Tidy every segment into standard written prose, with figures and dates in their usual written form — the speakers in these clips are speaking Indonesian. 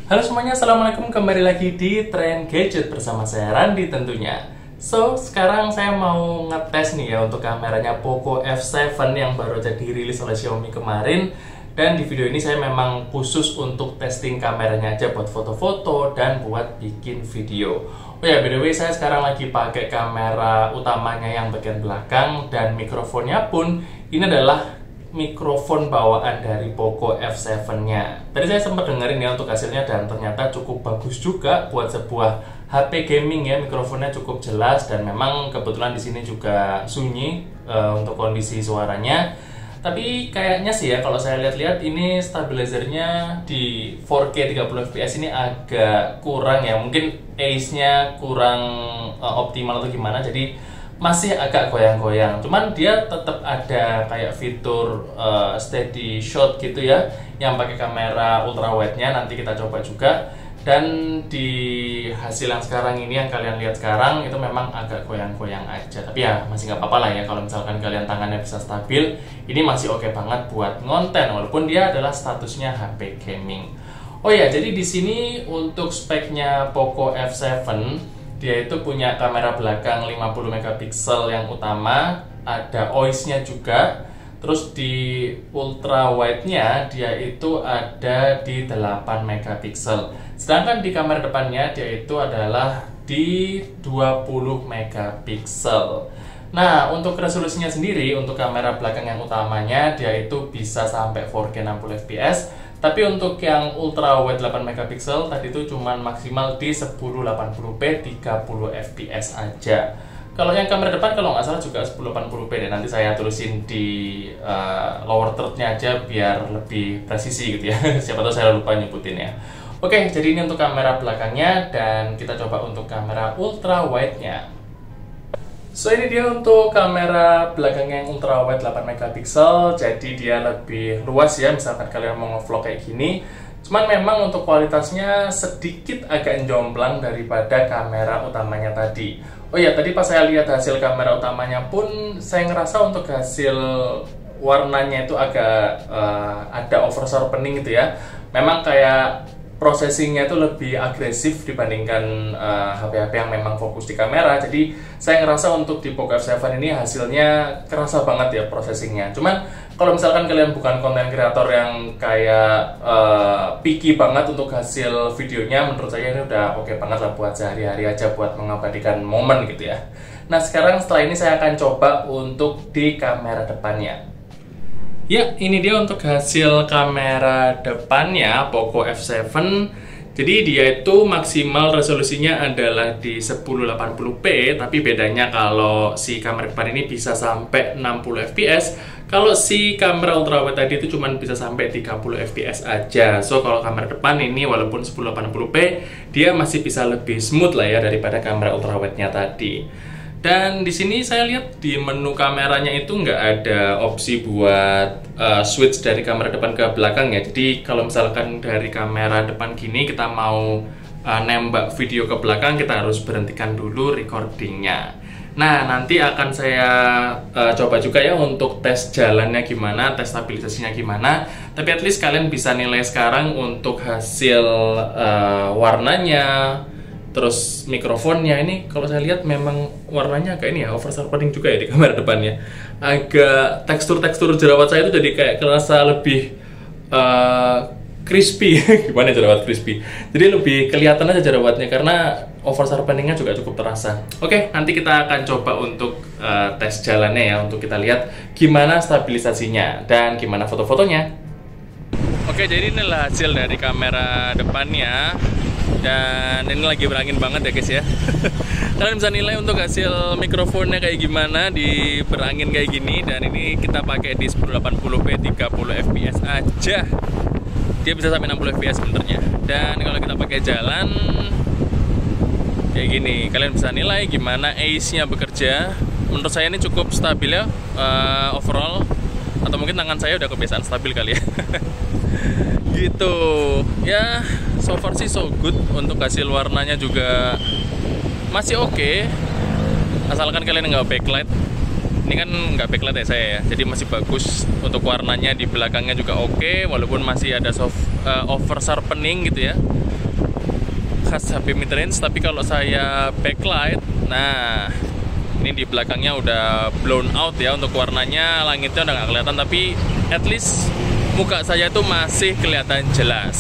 Halo semuanya, assalamualaikum, kembali lagi di Trend Gadget bersama saya Randi tentunya. So, sekarang saya mau ngetes nih ya untuk kameranya Poco F7 yang baru aja dirilis oleh Xiaomi kemarin. Dan di video ini saya memang khusus untuk testing kameranya aja buat foto-foto dan buat bikin video. Oh ya, by the way, saya sekarang lagi pakai kamera utamanya yang bagian belakang dan mikrofonnya pun ini adalah mikrofon bawaan dari Poco F7-nya. Tadi saya sempat dengerin ya untuk hasilnya dan ternyata cukup bagus juga buat sebuah HP gaming ya. Mikrofonnya cukup jelas dan memang kebetulan di sini juga sunyi untuk kondisi suaranya. Tapi kayaknya sih ya kalau saya lihat-lihat ini stabilizernya di 4K 30 fps ini agak kurang ya. Mungkin ace-nya kurang optimal atau gimana. Jadi masih agak goyang-goyang, cuman dia tetap ada kayak fitur steady shot gitu ya, yang pakai kamera ultra wide-nya. Nanti kita coba juga. Dan di hasil yang sekarang ini yang kalian lihat sekarang itu memang agak goyang-goyang aja, tapi ya masih nggak apa-apa lah ya kalau misalkan kalian tangannya bisa stabil. Ini masih oke banget buat ngonten walaupun dia adalah statusnya HP gaming. Oh ya, jadi di sini untuk speknya Poco F7, dia itu punya kamera belakang 50 megapiksel yang utama, ada OIS-nya juga. Terus di ultra wide-nya dia itu ada di 8 megapiksel. Sedangkan di kamera depannya dia itu adalah di 20 megapiksel. Nah, untuk resolusinya sendiri untuk kamera belakang yang utamanya dia itu bisa sampai 4K 60 fps. Tapi untuk yang ultra wide 8 megapiksel tadi itu cuman maksimal di 1080p 30 fps aja. Kalau yang kamera depan kalau nggak salah juga 1080p deh. Nanti saya tulisin di lower third-nya aja biar lebih presisi gitu ya. Siapa tahu saya lupa nyebutin ya. Oke, jadi ini untuk kamera belakangnya dan kita coba untuk kamera ultra wide-nya. So ini dia untuk kamera belakangnya yang ultra wide 8 megapiksel. Jadi dia lebih luas ya misalkan kalian mau nge-vlog kayak gini. Cuman memang untuk kualitasnya sedikit agak jomplang daripada kamera utamanya tadi. Oh ya, tadi pas saya lihat hasil kamera utamanya pun saya ngerasa untuk hasil warnanya itu agak ada over sharpening gitu ya. Memang kayak processingnya itu lebih agresif dibandingkan HP-HP yang memang fokus di kamera. Jadi saya ngerasa untuk di Poco F7 ini hasilnya kerasa banget ya processingnya. Cuman kalau misalkan kalian bukan konten kreator yang kayak picky banget untuk hasil videonya, menurut saya ini udah oke banget lah buat sehari-hari aja buat mengabadikan momen gitu ya. Nah sekarang setelah ini saya akan coba untuk di kamera depannya. Ya, ini dia untuk hasil kamera depannya Poco F7. Jadi dia itu maksimal resolusinya adalah di 1080p, tapi bedanya kalau si kamera depan ini bisa sampai 60 fps. Kalau si kamera ultrawide tadi itu cuma bisa sampai 30 fps aja. So kalau kamera depan ini walaupun 1080p, dia masih bisa lebih smooth lah ya daripada kamera ultrawide-nya tadi. Dan di sini saya lihat di menu kameranya itu nggak ada opsi buat switch dari kamera depan ke belakang ya. Jadi kalau misalkan dari kamera depan gini kita mau nembak video ke belakang, kita harus berhentikan dulu recordingnya. Nah nanti akan saya coba juga ya untuk tes jalannya gimana, tes stabilisasinya gimana. Tapi at least kalian bisa nilai sekarang untuk hasil warnanya. Terus mikrofonnya ini kalau saya lihat memang warnanya agak ini ya, over sharpening juga ya di kamera depannya. Agak tekstur-tekstur jerawat saya itu jadi kayak kerasa lebih crispy. Gimana jerawat crispy? Jadi lebih kelihatan aja jerawatnya karena over sharpeningnya juga cukup terasa. Oke, nanti kita akan coba untuk tes jalannya ya, untuk kita lihat gimana stabilisasinya dan gimana foto-fotonya. Oke, jadi inilah hasil dari kamera depannya. Dan ini lagi berangin banget ya guys ya. Kalian bisa nilai untuk hasil mikrofonnya kayak gimana di berangin kayak gini. Dan ini kita pakai di 1080p 30 fps aja. Dia bisa sampai 60 fps sebenarnya. Dan kalau kita pakai jalan kayak gini, kalian bisa nilai gimana ace-nya bekerja. Menurut saya ini cukup stabil ya overall. Atau mungkin tangan saya udah kebiasaan stabil kali ya. Gitu ya, so far sih so good. Untuk hasil warnanya juga masih oke, asalkan kalian nggak backlight. Ini kan nggak backlight ya saya ya, jadi masih bagus. Untuk warnanya di belakangnya juga oke, walaupun masih ada over sharpening gitu ya. khas HP mid-range, tapi kalau saya backlight, nah ini di belakangnya udah blown out ya untuk warnanya, langitnya udah nggak kelihatan, tapi at least muka saya tuh masih kelihatan jelas.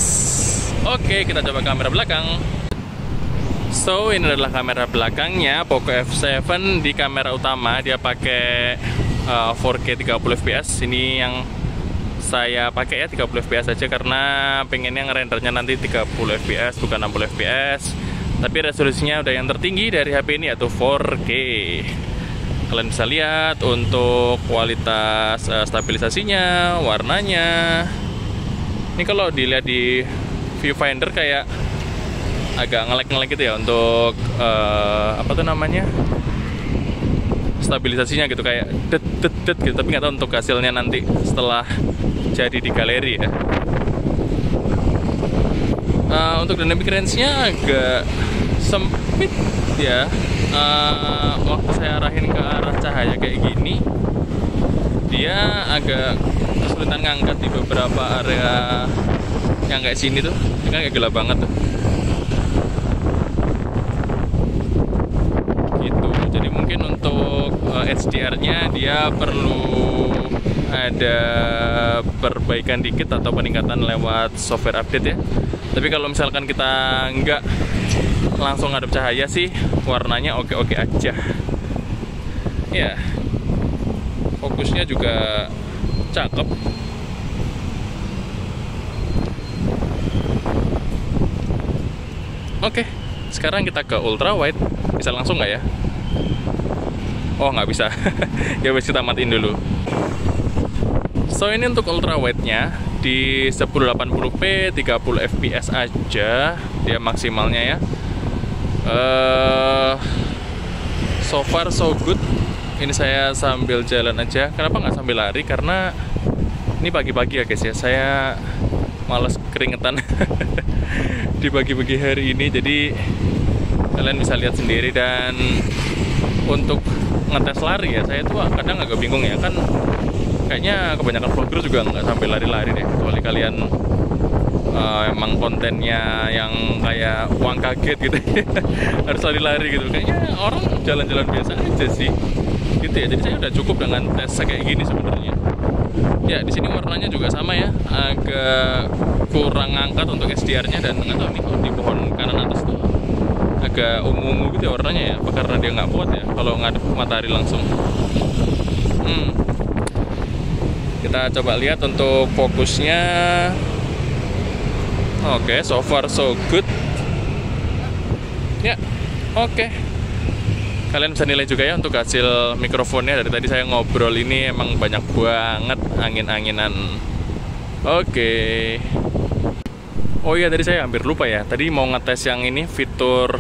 Oke, kita coba kamera belakang. So, ini adalah kamera belakangnya Poco F7. Di kamera utama dia pakai 4K 30 fps. Ini yang saya pakai ya 30 fps aja karena pengennya ngerendernya nanti 30 fps bukan 60 fps. Tapi resolusinya udah yang tertinggi dari HP ini yaitu 4K. Kalian bisa lihat untuk kualitas stabilisasinya, warnanya. Ini kalau dilihat di viewfinder kayak agak ngelek-ngelek gitu ya untuk apa tuh namanya, stabilisasinya gitu, kayak det gitu, tapi nggak tahu untuk hasilnya nanti setelah jadi di galeri ya. Untuk dynamic range-nya agak sempit ya. Waktu saya arahin ke arah cahaya kayak gini, dia agak kesulitan ngangkat di beberapa area yang kayak sini tuh, ini kan kayak gelap banget tuh. Gitu. Jadi mungkin untuk HDR-nya dia perlu ada perbaikan dikit atau peningkatan lewat software update ya. Tapi kalau misalkan kita nggak langsung ngadep cahaya sih, warnanya oke-oke aja. Ya, fokusnya juga cakep. Oke, sekarang kita ke ultra wide. Bisa langsung nggak ya? Oh, nggak bisa. Ya wes, kita matiin dulu. So, ini untuk ultra wide-nya di 1080p 30 fps aja dia maksimalnya ya. So far so good. Ini saya sambil jalan aja. Kenapa nggak sambil lari? Karena ini pagi-pagi ya guys ya. Saya males keringetan di pagi-pagi hari ini. Jadi kalian bisa lihat sendiri. Dan untuk ngetes lari ya, saya tuh kadang agak bingung ya, kan kayaknya kebanyakan vlogger juga nggak sampai lari-lari deh, kecuali kalian emang kontennya yang kayak uang kaget gitu harus lari-lari gitu. Kayaknya orang jalan-jalan biasa aja sih gitu ya. Jadi saya udah cukup dengan tes kayak gini sebenarnya. Ya, di sini warnanya juga sama ya, agak kurang angkat untuk HDR-nya, dan nggak tahu nih kalau di pohon kanan atas tuh agak ungu-ungu gitu ya warnanya ya, apa karena dia nggak kuat ya kalau ngadep matahari langsung. Kita coba lihat untuk fokusnya. Oke, so far so good. Ya, oke. Kalian bisa nilai juga ya untuk hasil mikrofonnya. Dari tadi saya ngobrol ini emang banyak banget angin-anginan. Oke. Oh iya, tadi saya hampir lupa ya. Tadi mau ngetes yang ini, fitur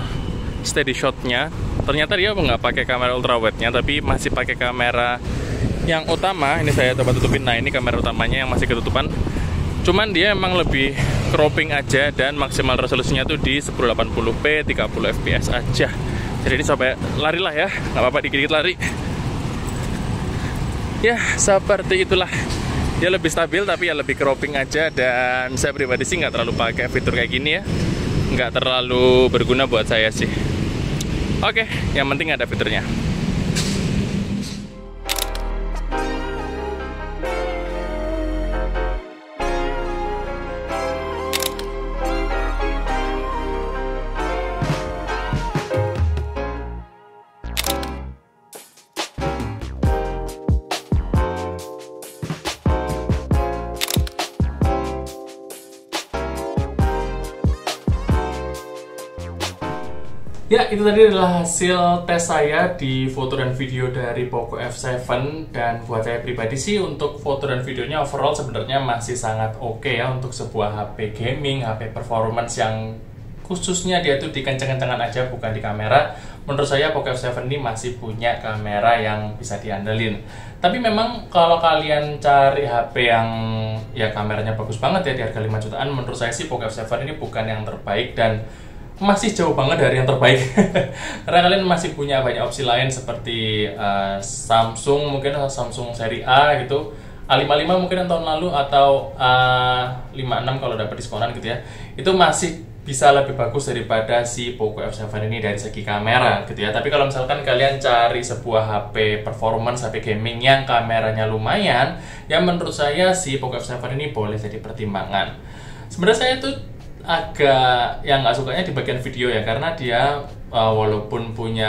steady shot-nya. Ternyata dia nggak pakai kamera ultrawide-nya, tapi masih pakai kamera yang utama. Ini saya coba tutupin. Nah, ini kamera utamanya yang masih ketutupan. Cuman dia emang lebih cropping aja, dan maksimal resolusinya tuh di 1080p 30 fps aja. Jadi ini sampai lari lah ya, nggak apa-apa dikit-dikit lari. Ya, seperti itulah. Dia lebih stabil tapi ya lebih cropping aja, dan saya pribadi sih nggak terlalu pakai fitur kayak gini ya. Nggak terlalu berguna buat saya sih. Oke, yang penting ada fiturnya. Ya, itu tadi adalah hasil tes saya di foto dan video dari Poco F7. Dan buat saya pribadi sih, untuk foto dan videonya overall sebenarnya masih sangat oke ya untuk sebuah HP gaming, HP performance yang khususnya dia tuh di kenceng-kencengan aja, bukan di kamera. Menurut saya Poco F7 ini masih punya kamera yang bisa diandelin. Tapi memang kalau kalian cari HP yang ya kameranya bagus banget ya di harga 5 jutaan, menurut saya sih Poco F7 ini bukan yang terbaik, dan masih jauh banget dari yang terbaik. Karena kalian masih punya banyak opsi lain seperti Samsung, mungkin Samsung seri A gitu, A55 mungkin tahun lalu, atau A56 kalau dapat diskonan gitu ya. Itu masih bisa lebih bagus daripada si Poco F7 ini dari segi kamera gitu ya. Tapi kalau misalkan kalian cari sebuah HP performance, HP gaming yang kameranya lumayan, ya menurut saya si Poco F7 ini boleh jadi pertimbangan. Sebenarnya saya tuh agak yang nggak sukanya di bagian video ya, karena dia walaupun punya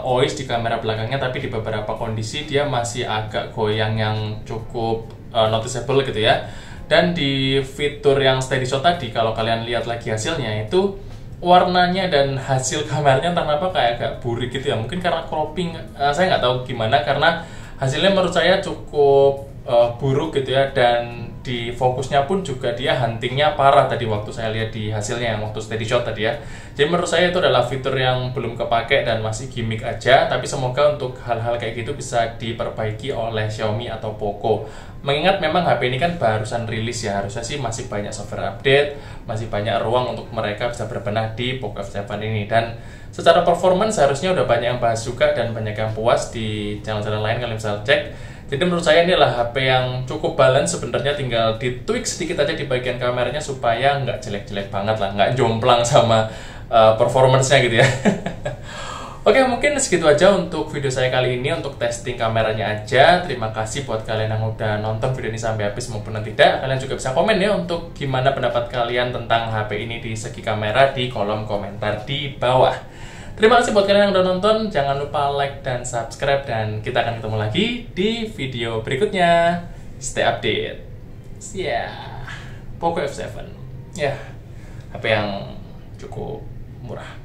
OIS di kamera belakangnya, tapi di beberapa kondisi dia masih agak goyang yang cukup noticeable gitu ya. Dan di fitur yang steady shot tadi, kalau kalian lihat lagi hasilnya, itu warnanya dan hasil kameranya entah kenapa kayak agak burik gitu ya. Mungkin karena cropping, saya nggak tahu gimana, karena hasilnya menurut saya cukup buruk gitu ya. Dan di fokusnya pun juga dia huntingnya parah tadi waktu saya lihat di hasilnya yang waktu steady shot tadi ya. Jadi menurut saya itu adalah fitur yang belum kepake dan masih gimmick aja. Tapi semoga untuk hal-hal kayak gitu bisa diperbaiki oleh Xiaomi atau Poco. Mengingat memang HP ini kan barusan rilis ya, harusnya sih masih banyak software update, masih banyak ruang untuk mereka bisa berbenah di Poco F7 ini. Dan secara performance harusnya udah banyak yang bahas juga dan banyak yang puas di channel-channel lain, kalian bisa cek. Jadi menurut saya ini adalah HP yang cukup balance, sebenarnya tinggal ditweak sedikit aja di bagian kameranya supaya nggak jelek-jelek banget lah, nggak jomplang sama performance-nya gitu ya. Oke, mungkin segitu aja untuk video saya kali ini, untuk testing kameranya aja. Terima kasih buat kalian yang udah nonton video ini sampai habis maupun yang tidak. Kalian juga bisa komen ya untuk gimana pendapat kalian tentang HP ini di segi kamera di kolom komentar di bawah. Terima kasih buat kalian yang udah nonton. Jangan lupa like dan subscribe, dan kita akan ketemu lagi di video berikutnya. Stay update. Yeah. Poco F7. Ya, HP yang cukup murah.